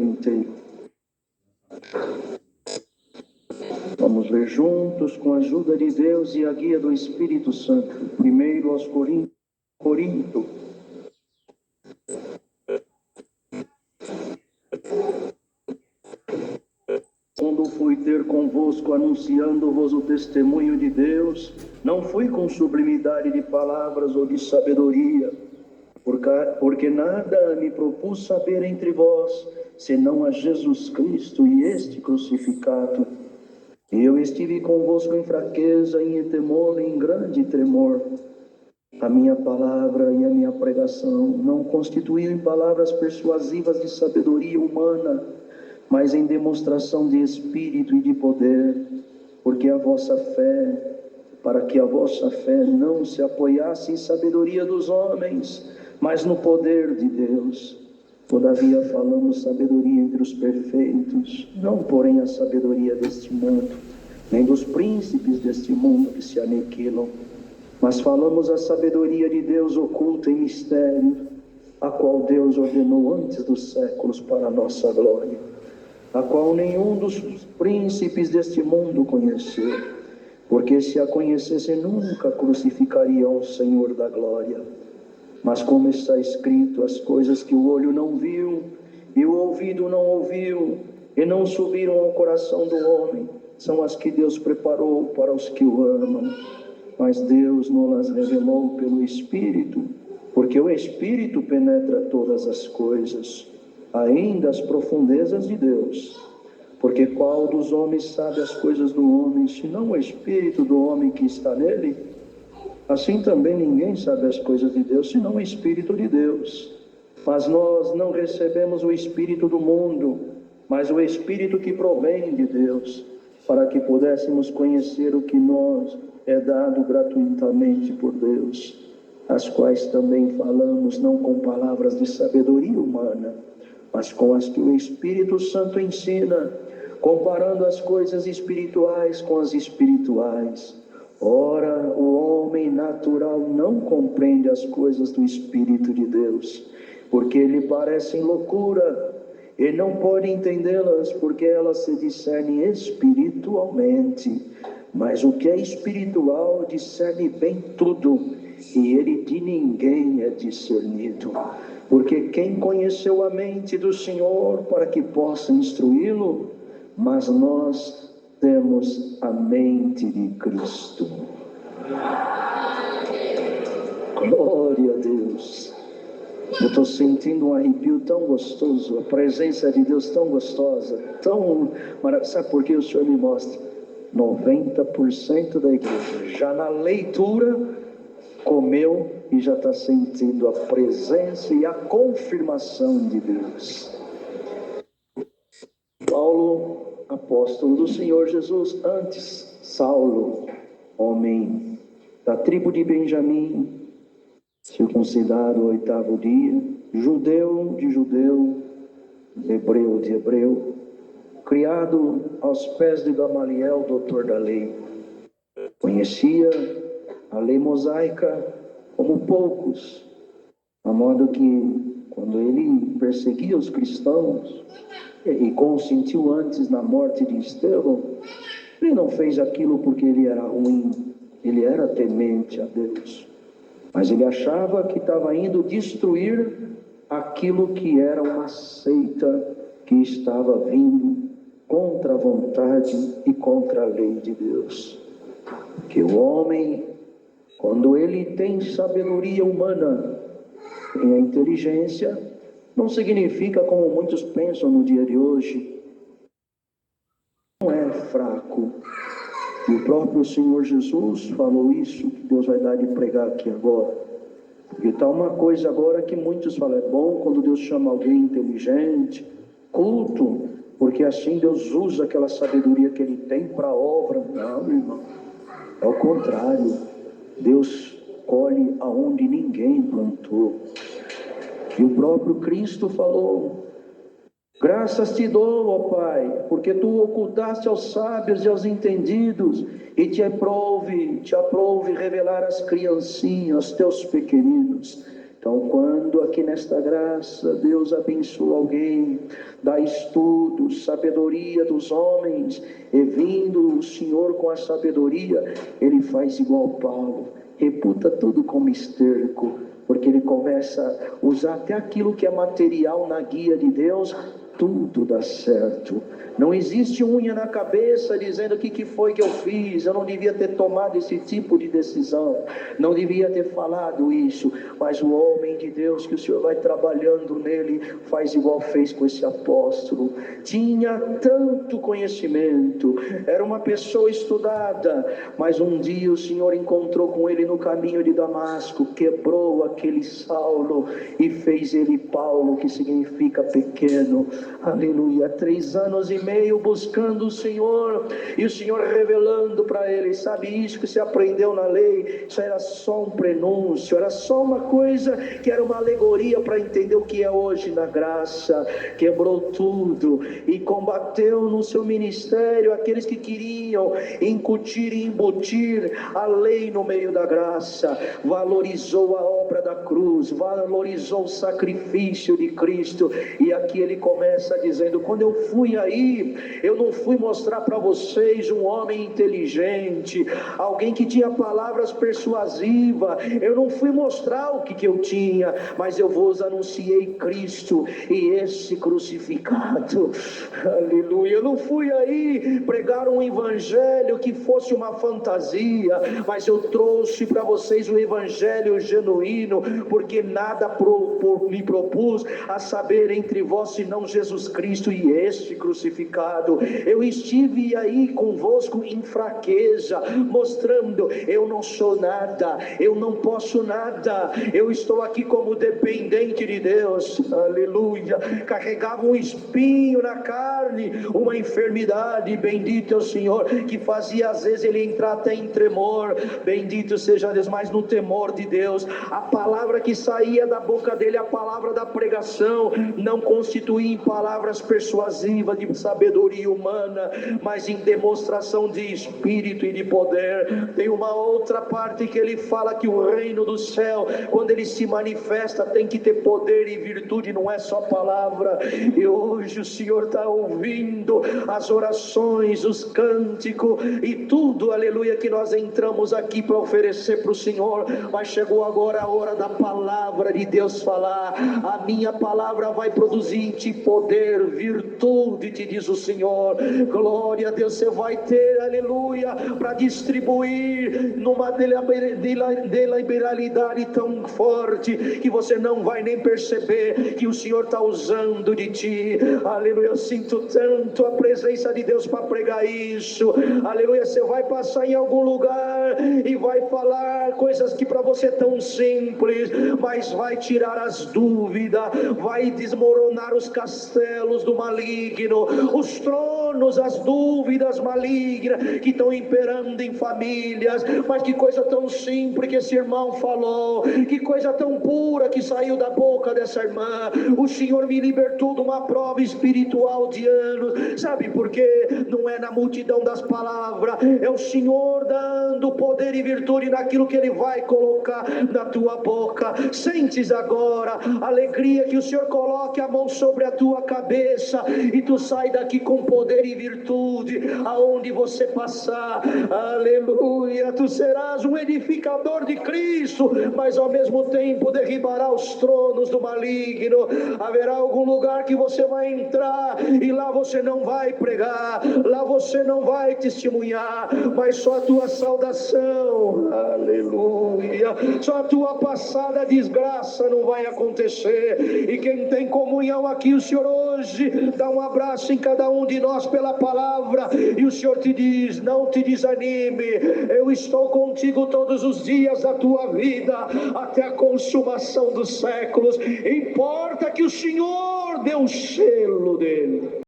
inteiro. Vamos ler juntos, com a ajuda de Deus e a guia do Espírito Santo. Primeiro aos Coríntios. Quando fui ter convosco, anunciando-vos o testemunho de Deus, não fui com sublimidade de palavras ou de sabedoria, porque nada me propus saber entre vós, senão a Jesus Cristo e este crucificado. E eu estive convosco em fraqueza, em temor, em grande tremor. A minha palavra e a minha pregação não constituíam em palavras persuasivas de sabedoria humana, mas em demonstração de espírito e de poder, para que a vossa fé não se apoiasse em sabedoria dos homens, mas no poder de Deus. Todavia falamos sabedoria entre os perfeitos, não porém a sabedoria deste mundo, nem dos príncipes deste mundo que se aniquilam, mas falamos a sabedoria de Deus oculta em mistério, a qual Deus ordenou antes dos séculos para a nossa glória, a qual nenhum dos príncipes deste mundo conheceu, porque se a conhecesse nunca crucificariam o Senhor da glória. Mas como está escrito, as coisas que o olho não viu, e o ouvido não ouviu, e não subiram ao coração do homem, são as que Deus preparou para os que o amam. Mas Deus nos revelou pelo Espírito, porque o Espírito penetra todas as coisas, ainda as profundezas de Deus. Porque qual dos homens sabe as coisas do homem, senão o Espírito do homem que está nele? Assim também ninguém sabe as coisas de Deus, senão o Espírito de Deus. Mas nós não recebemos o Espírito do mundo, mas o Espírito que provém de Deus, para que pudéssemos conhecer o que nos é dado gratuitamente por Deus, as quais também falamos não com palavras de sabedoria humana, mas com as que o Espírito Santo ensina, comparando as coisas espirituais com as espirituais. Ora, o homem natural não compreende as coisas do Espírito de Deus, porque lhe parecem loucura, e não pode entendê-las, porque elas se discernem espiritualmente. Mas o que é espiritual discerne bem tudo, e ele de ninguém é discernido. Porque quem conheceu a mente do Senhor para que possa instruí-lo? Mas nós temos a mente de Cristo. Glória a Deus. Eu estou sentindo um arrepio tão gostoso, a presença de Deus tão gostosa, tão maravilhosa. Sabe por que o Senhor me mostra? 90% da igreja, já na leitura, comeu e já está sentindo a presença e a confirmação de Deus. Paulo, apóstolo do Senhor Jesus, antes Saulo, homem da tribo de Benjamim, circuncidado ao 8º dia, judeu de judeu, hebreu de hebreu, criado aos pés de Gamaliel, doutor da lei. Conhecia a lei mosaica como poucos, a modo que quando ele perseguia os cristãos e consentiu antes na morte de Estevão, ele não fez aquilo porque ele era ruim, ele era temente a Deus, mas ele achava que estava indo destruir aquilo que era uma seita que estava vindo contra a vontade e contra a lei de Deus. Que o homem, quando ele tem sabedoria humana e a inteligência, não significa, como muitos pensam no dia de hoje, não é fraco. E o próprio Senhor Jesus falou isso, que Deus vai dar de pregar aqui agora. Porque está uma coisa agora que muitos falam, é bom quando Deus chama alguém inteligente, culto, porque assim Deus usa aquela sabedoria que ele tem para a obra. Não, irmão, é o contrário. Deus colhe aonde ninguém plantou. E o próprio Cristo falou, graças te dou, ó Pai, porque tu ocultaste aos sábios e aos entendidos, e te aprouve revelar às criancinhas, aos teus pequeninos. Então, quando aqui nesta graça Deus abençoa alguém, dá estudo, sabedoria dos homens, e vindo o Senhor com a sabedoria, Ele faz igual Paulo, reputa tudo como esterco, porque ele começa a usar até aquilo que é material na guia de Deus, tudo dá certo. Não existe unha na cabeça dizendo o que foi que eu fiz, eu não devia ter tomado esse tipo de decisão, não devia ter falado isso, mas o homem de Deus que o Senhor vai trabalhando nele, faz igual fez com esse apóstolo. Tinha tanto conhecimento, era uma pessoa estudada, mas um dia o Senhor encontrou com ele no caminho de Damasco, quebrou aquele Saulo e fez ele Paulo, que significa pequeno. Aleluia. 3 anos e meio buscando o Senhor, e o Senhor revelando para ele: sabe, isso que você aprendeu na lei, isso era só um prenúncio, era só uma coisa que era uma alegoria para entender o que é hoje na graça. Quebrou tudo e combateu no seu ministério aqueles que queriam incutir e embutir a lei no meio da graça. Valorizou a obra da cruz, valorizou o sacrifício de Cristo, e aqui ele começa dizendo: quando eu fui aí, eu não fui mostrar para vocês um homem inteligente, alguém que tinha palavras persuasivas, eu não fui mostrar o que eu tinha, mas eu vos anunciei Cristo e esse crucificado. Aleluia. Eu não fui aí pregar um evangelho que fosse uma fantasia, mas eu trouxe para vocês o evangelho genuíno, porque nada me propus a saber entre vós senão Jesus Cristo e este crucificado. Eu estive aí convosco em fraqueza, mostrando: eu não sou nada, eu não posso nada, eu estou aqui como dependente de Deus. Aleluia. Carregava um espinho na carne, uma enfermidade, bendito é o Senhor, que fazia às vezes ele entrar até em tremor. Bendito seja Deus, mas no temor de Deus, a palavra que saía da boca dele, a palavra da pregação, não constituía em palavras persuasivas de sabedoria humana, mas em demonstração de espírito e de poder. Tem uma outra parte que ele fala que o reino do céu, quando ele se manifesta, tem que ter poder e virtude, não é só palavra. E hoje o Senhor está ouvindo as orações, os cânticos e tudo, aleluia, que nós entramos aqui para oferecer para o Senhor, mas chegou agora a hora da palavra de Deus falar. A minha palavra vai produzir em ti poder, virtude, te diz o Senhor. Glória a Deus, você vai ter, aleluia, para distribuir numa deliberalidade tão forte que você não vai nem perceber que o Senhor está usando de ti. Aleluia. Eu sinto tanto a presença de Deus para pregar isso. Aleluia. Você vai passar em algum lugar e vai falar coisas que para você tão simples, mas vai tirar as dúvidas, vai desmoronar os castelos do maligno, os tronos, as dúvidas malignas que estão imperando em famílias. Mas que coisa tão simples que esse irmão falou, que coisa tão pura que saiu da boca dessa irmã. O Senhor me libertou de uma prova espiritual de anos. Sabe por quê? Não é na multidão das palavras, é o Senhor dando poder e virtude naquilo que Ele vai colocar na tua boca. Sentes agora a alegria que o Senhor coloque a mão sobre a tua cabeça e tu sai daqui com poder e virtude aonde você passar. Aleluia. Tu serás um edificador de Cristo, mas ao mesmo tempo derribará os tronos do maligno. Haverá algum lugar que você vai entrar e lá você não vai pregar, lá você não vai testemunhar, mas só a tua saudação, aleluia, só a tua passada desgraça não vai acontecer. E quem tem comunhão aqui, o Senhor hoje dá um abraço em cada um de nós pela palavra, e o Senhor te diz: não te desanime, eu estou contigo todos os dias da tua vida, até a consumação dos séculos. Importa que o Senhor dê o selo dele.